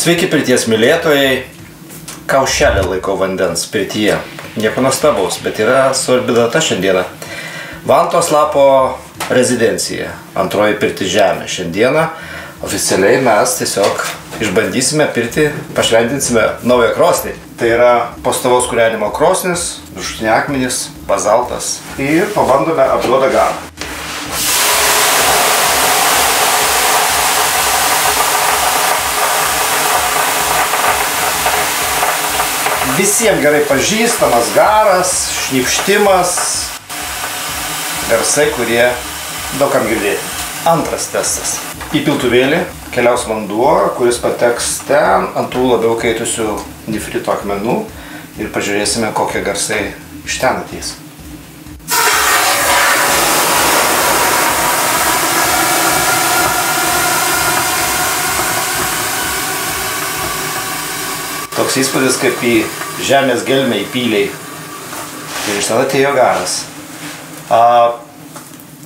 Sveiki pirties mylėtojai, kaušelį laiko vandens pirtyje. Nieko nuostabaus, bet yra svarbi data šiandieną. Vantos lapo rezidencija, antroji pirtis žemė. Šiandieną oficialiai mes tiesiog išbandysime pirtį, pašventinsime naują krosnį. Tai yra pastovaus kūrenimo krosnis, viršutiniai akmenys, bazaltas ir pabandome apduodą garą. Visiems gerai pažįstamas garas, šnipštimas, garsai, kurie daugam girdėti. Antras testas. Į piltuvėlį keliaus vanduo, kuris pateks ten ant tų labiau kaitusių nefrito akmenų ir pažiūrėsime, kokie garsai iš ten ateis. Toks įspūdis, kaip į žemės gelmę įpyliai. Ir iš tada atėjo garas.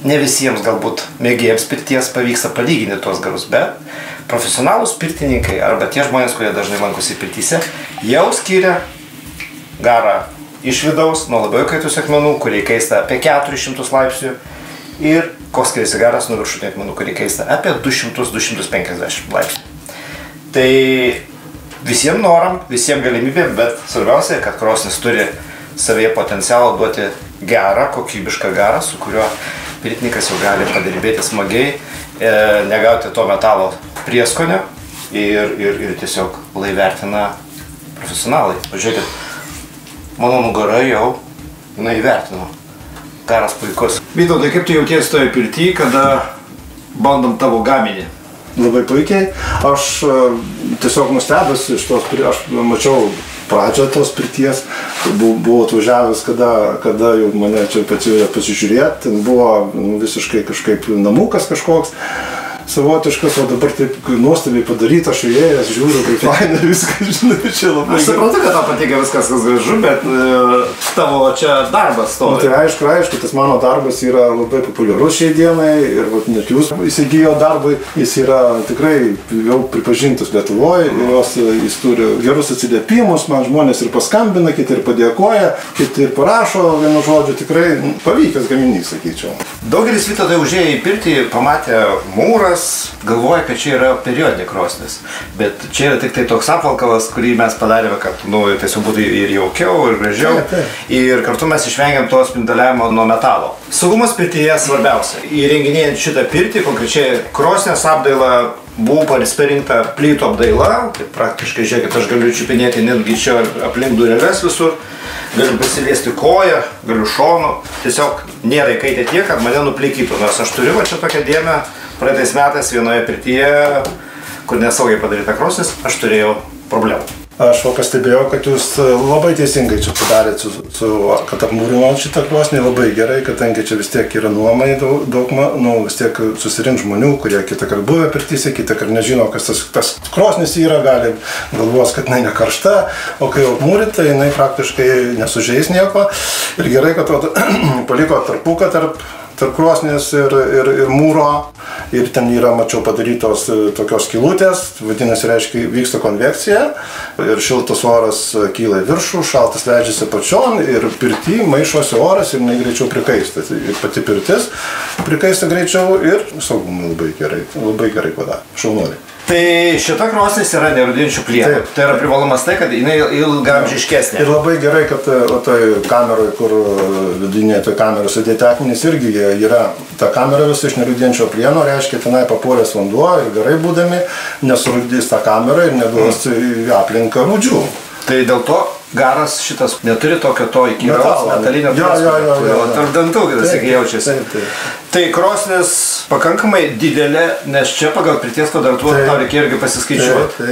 Ne visiems galbūt mėgėjams pirties pavyksta palyginti tuos garus, bet profesionalūs pirtininkai arba tie žmonės, kurie dažnai lankosi pirtyse, jau skiria garą iš vidaus nuo labiau kaitusių akmenų, kurie kaista apie 400 laipsnių, ir koks skiriasi garas nuo viršutinių akmenų, kurie kaista apie 200-250 laipsnių. Tai visiems noram, visiems galimybėm, bet svarbiausia, kad krosnis turi savyje potencialą duoti gerą, kokybišką garą, su kuriuo pirtininkas jau gali padirbėti smagiai, negauti to metalo prieskonio ir tiesiog lai vertina profesionalai. Pažiūrėkit, mano nugara jau įvertino. Garas puikus. Vytautai, kaip tu jautiesi toje pirty, kada bandom tavo gaminį? Labai puikiai. Aš tiesiog nustebęs iš tos, aš mačiau pradžią tos pirties, buvau atvažiavęs, kada jau mane čia pasižiūrėti, ten buvo visiškai kažkaip namukas kažkoks savotiškas, o dabar taip nuostabiai padaryta, aš įėjęs, žiūriu, kaip faina viskas, žinai, čia labai... Aš suprantu, kad tau patinka viskas, kas gražu, bet tavo čia darbas stovi. Tai aišku, tas mano darbas yra labai populiarus šiai dienai ir net jūs įsigijo darbui, jis yra tikrai jau pripažintas Lietuvoje ir jis turi gerus atsiliepimus, man žmonės ir paskambina, kiti ir padėkoja, kiti ir parašo, vienu žodžiu, tikrai pavykęs gaminys, sakyčiau. Daugelis Vytautai užėję į pirtį, pamatė mūras, galvoja, kad čia yra periodinė krosnis, bet čia yra tik tai toks apvalkalas, kurį mes padarėme, kad tiesiog būtų ir jaukiau, ir gražiau, ir kartu mes išvengiam to spinduliavimo nuo metalo. Saugumas pirtyje svarbiausia. Įrenginėjant šitą pirtį, konkrečiai krosnės apdaila, buvo parinkta plytų apdaila, tai praktiškai, žiūrėkit, aš galiu čiupinėti netgi čia aplink dureles visur, galiu pasiliesti koją, galiu šonu, tiesiog nėra įkaitę tiek, kad mane nuplikytų, nes aš turiu čia tokią dėmę, praeitais metais vienoje pirtyje, kur nesaugiai padaryta krosnis, aš turėjau problemų. Aš pastebėjau, kad jūs labai teisingai čia padarėt, kad apmūrinot šitą krosnį labai gerai, kadangi čia vis tiek yra nuomai daug, vis tiek susirink žmonių, kurie kitąkart buvę pirtyse, kitąkart nežino, kas tas krosnis yra, gali galvos, kad jinai nekaršta, o kai jau apmūrita, jinai praktiškai nesužeis nieko. Ir gerai, kad paliko tarpuką tarp krosnės ir mūro, ir ten yra, mačiau, padarytos tokios skylutės, vadinasi, reiškia, vyksta konvekcija, ir šiltas oras kyla į viršų, šaltas leidžiasi pačion, ir pirty maišosi oras ir jinai greičiau prikaista. Ir pati pirtis prikaista greičiau ir saugumai labai gerai padarė, šaunuoliai. Tai šita krosnis yra nerūdinčių plienų. Tai yra privalumas tai, kad jinai ilgaamžiškesnė. Ir labai gerai, kad toj kameroj, kur vidinėje toj kameroj sudėti akmenys, irgi yra ta kamera visa iš nerūdinčio plieno, reiškia, tenai papuolės vanduo ir garai būdami nesurūdys tą kamerą ir neduos į aplinką rūdžių. Tai dėl to garas šitas neturi tokio to įkyraus metalinio prieskonio, tarp dantų, kad jis jaučiasi. Tai krosnis pakankamai didelė, nes čia pagal pirties kvadratūrą tau reikia irgi pasiskaičiuoti.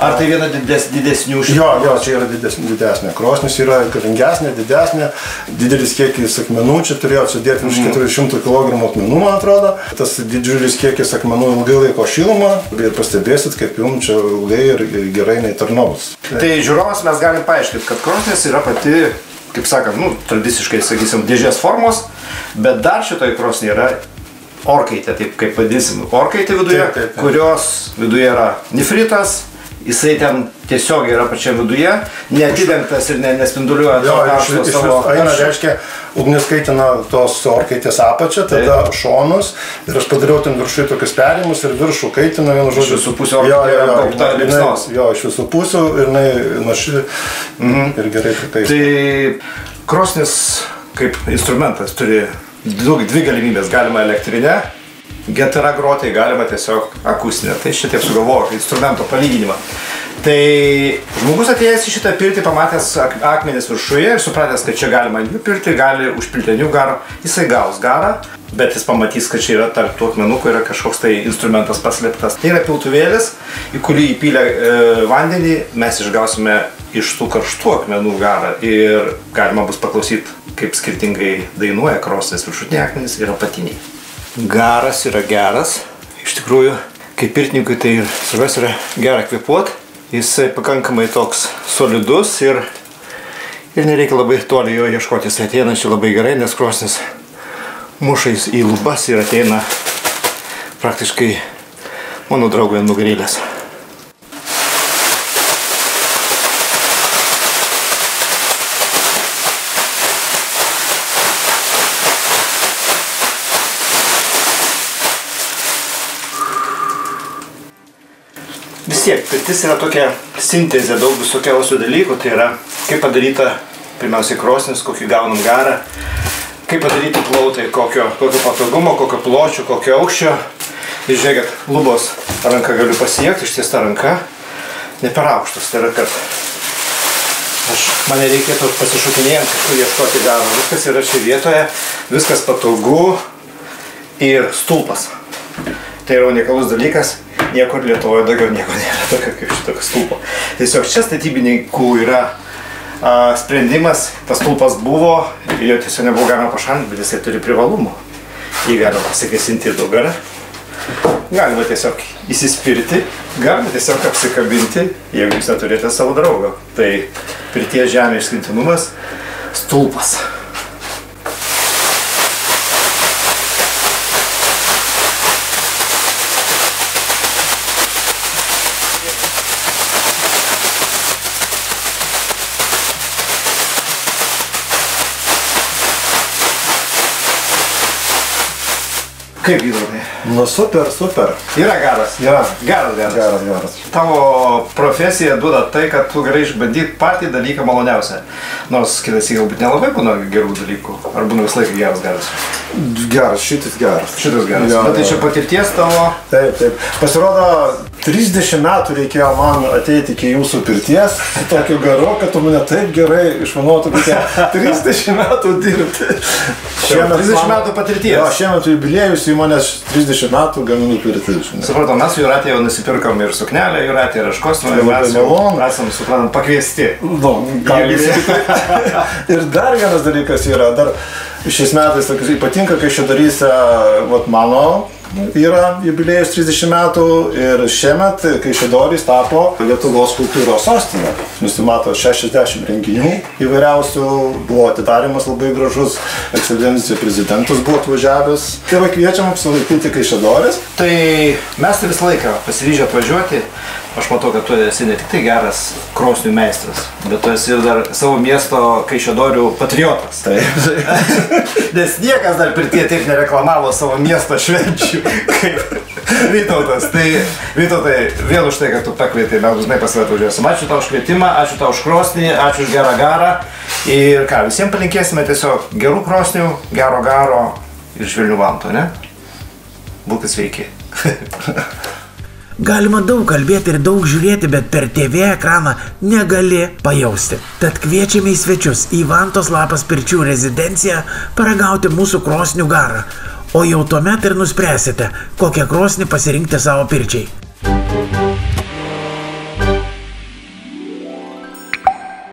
Ar tai viena didesnių šitų? Jo, čia yra didesnė. Krosnis yra galingesnė, didesnė, didelis kiekis akmenų, čia turėjo sudėti už 400 kg akmenų, man atrodo. Tas didžiulis kiekis akmenų ilgai laiko šilumą ir pastebėsit, kaip jums čia ilgai ir gerai netarnaus. Tai žiūrovas mes galim paaiškinti, kad krosnis yra pati, kaip sakant, tradiciškai, sakysim, dėžės formos, bet dar šitoj krosnį yra orkaitė, taip kaip vadinsim, orkaitė viduje, kurios viduje yra nefritas, Jisai ten tiesiog yra pačia viduje, neatidengtas ir nespinduliuoja to karšto savo. Eina, reiškia, ugnis kaitina tos orkaitės apačią, tada šonus ir aš padariau ten viršui tokius perėjimus ir viršų kaitina vienu žodžiu. Iš visų pusių orkaitė liepsnos. Jo, iš visų pusių ir naši ir gerai prikaistina. Tai krosnis kaip instrumentas turi dvi galimybės. Galima elektrinę, gitara groti, galima tiesiog akustinę. Tai šitaip sugalvoju instrumento palyginimą. Tai žmogus atėjęs į šitą pirtį, pamatęs akmenis viršuje ir supratęs, kad čia galima pirtį, gali užpilti ant jų garą, jisai gaus garą, bet jis pamatys, kad čia yra tarp tų akmenukų yra kažkoks tai instrumentas paslėptas. Tai yra piltuvėlis, į kurį įpylę vandenį mes išgausime iš tų karštų akmenų garą ir galima bus paklausyti, kaip skirtingai dainuoja krosnis viršutiniai akmenys ir apatiniai. Garas yra geras, iš tikrųjų, kaip pirtininkui tai svarbiausia yra gera kvėpuot, jisai pakankamai toks solidus ir nereikia labai toli jo ieškoti, jis ateina čia labai gerai, nes krosnis muša į lubas ir ateina praktiškai mano draugui ant nugarėlės. Vis tiek, pirtis yra tokia sintezė daug visokiausių dalykų, tai yra kaip padaryta pirmiausiai krosnis, kokį gaunam garą, kaip padaryti plautai, kokio patogumo, kokio pločio, kokio aukščio. Ir žiūrėkit, lubos ranką galiu pasiekti, ištiesta ranka, ne per aukštas, tai yra, kad mane reikėtų pasišokinėjant kažkur ieškoti garo. Viskas yra čia vietoje, viskas patogu ir stulpas. Tai yra unikalus dalykas. Niekur Lietuvoje daugiau nieko nėra tokio kaip šitokio stulpo. Tiesiog čia statybininkų yra sprendimas, tas stulpas buvo, jo tiesiog nebuvo galima pašalinti, bet jisai turi privalumų. Jį galima pasikesinti daug garą, galima tiesiog įsispirti, galima tiesiog apsikabinti, jeigu jūs neturite savo draugo. Tai pirties žemė išskirtinumas – stulpas. Kaip Vytautai? Nu super. Yra garas? Yra. Garas. Tavo profesija duoda tai, kad tu gali išbandyti patį dalyką maloniausią. Nors kitąsyk galbūt nelabai būna gerų dalykų. Ar būna visą laiką geras garas? Geras, šitas geras. Bet tai čia patirties tavo? Taip. Pasirodo, 30 metų reikėjo man ateiti iki jūsų pirties su tokiu garu, kad tu mane taip gerai išmanotų, kad 30 metų dirbti. 30 metų patirties. Jo, šiemet jubiliejus į manęs 30 metų gaminu pirtį. Supratau, mes su Jūratė jau nusipirkom ir suknelę, Jūratė ir Aškosną, ir mes jau esam, suprantam, pakviesti. Ir dar vienas dalykas yra, dar šiais metais ypatinga, kai Kaišiadoryse mano yra jubiliejus 30 metų ir šiemet Kaišiadorys tapo Lietuvos kultūros sostinė. Nusimato 60 renginių įvairiausių, buvo atidarimas labai gražus, ekscelencija prezidentas buvo atvažiavęs. Tai kviečiam apsilaikyti Kaišiadorys. Tai mes visą laiką pasiryžę atvažiuoti. Aš matau, kad tu esi ne tik tai geras krosnių meistras, bet tu esi ir dar savo miesto Kaišiadorių patriotas. Taip. Nes niekas dar pirtie taip nereklamavo savo miesto švenčių kaip Vytautas. Tai Vytautai, vėl už tai, kad tu pakvietei, mes būtinai pasvetužiuosim. Ačiū tau už kvietimą, ačiū tau už krosnį, ačiū už gerą garą. Ir ką, visiems palinkėsime tiesiog gerų krosnių, gero garo ir švelnių vantų, ne? Būkit sveiki. Galima daug kalbėti ir daug žiūrėti, bet per TV ekraną negali pajausti. Tad kviečiame į svečius į Vantos Lapas pirčių rezidenciją paragauti mūsų krosnių garą. O jau tuomet ir nuspręsite, kokią krosnį pasirinkti savo pirčiai.